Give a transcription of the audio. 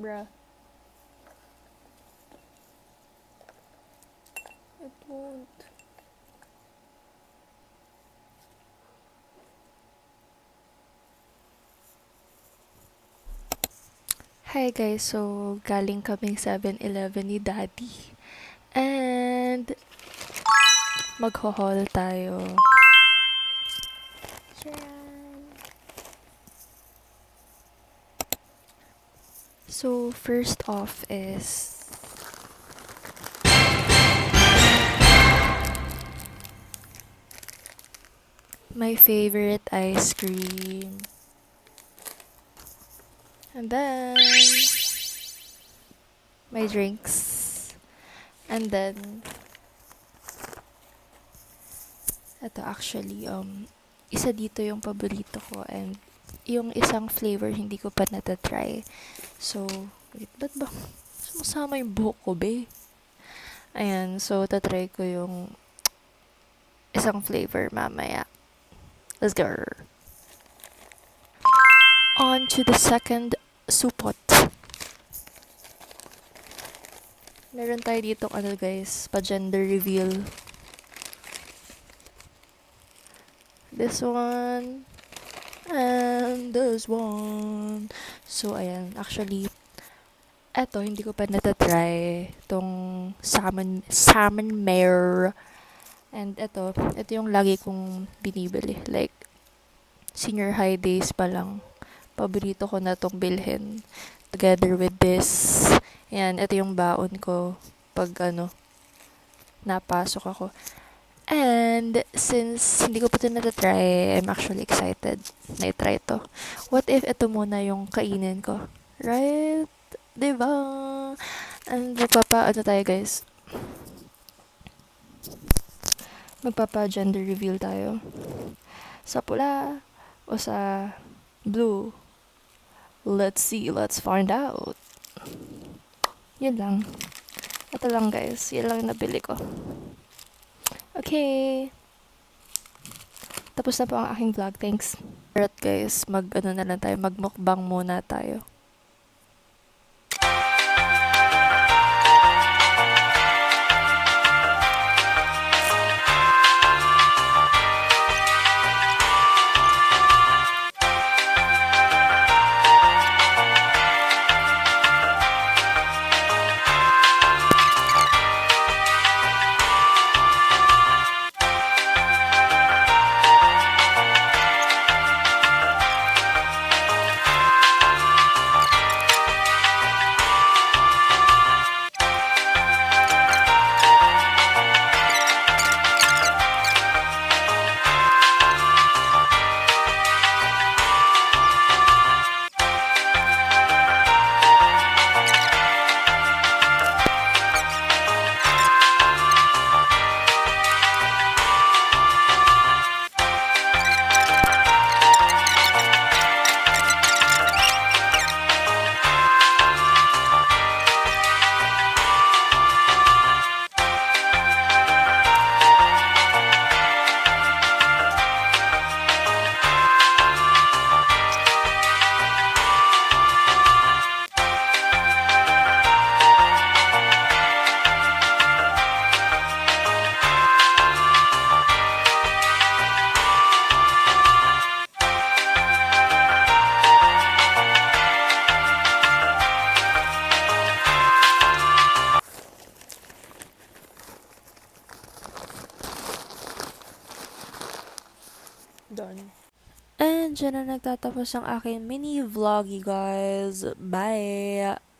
Bruh. It won't. Hi guys, so galing kaming 7-Eleven ni Daddy. And magho-haul tayo. Charan! So first off is my favorite ice cream. And then my drinks. And then ito actually isa dito yung paborito ko, and yung isang flavor hindi ko pa natatry. So, wait, ba't ba sumasama yung buhok ko, be? Ayan, so tatry ko yung isang flavor mamaya. Let's go. On to the second supot. Meron tayo dito guys, pa-gender reveal. This one. And this one. So, ayan. Actually, eto, hindi ko pa natatry. Itong salmon mare. And ito yung lagi kong binibili. Like, senior high days pa lang. Paborito ko na tong bilhin. Together with this. Ayan, ito yung baon ko pag napasok ako. And since hindi ko pa ito natatry, I'm actually excited na i-try ito. What if ito muna yung kainin ko? Right? Diba? And tayo guys. Magpapa-gender reveal tayo. Sa pula o sa blue? Let's see, let's find out. Yun lang. Ito lang guys, yun lang yung nabili ko. Okay. Tapos na po ang aking vlog. Thanks. Alright guys, magmukbang muna tayo. Done. And dyan na nagtatapos ang aking mini vlog, you guys. Bye!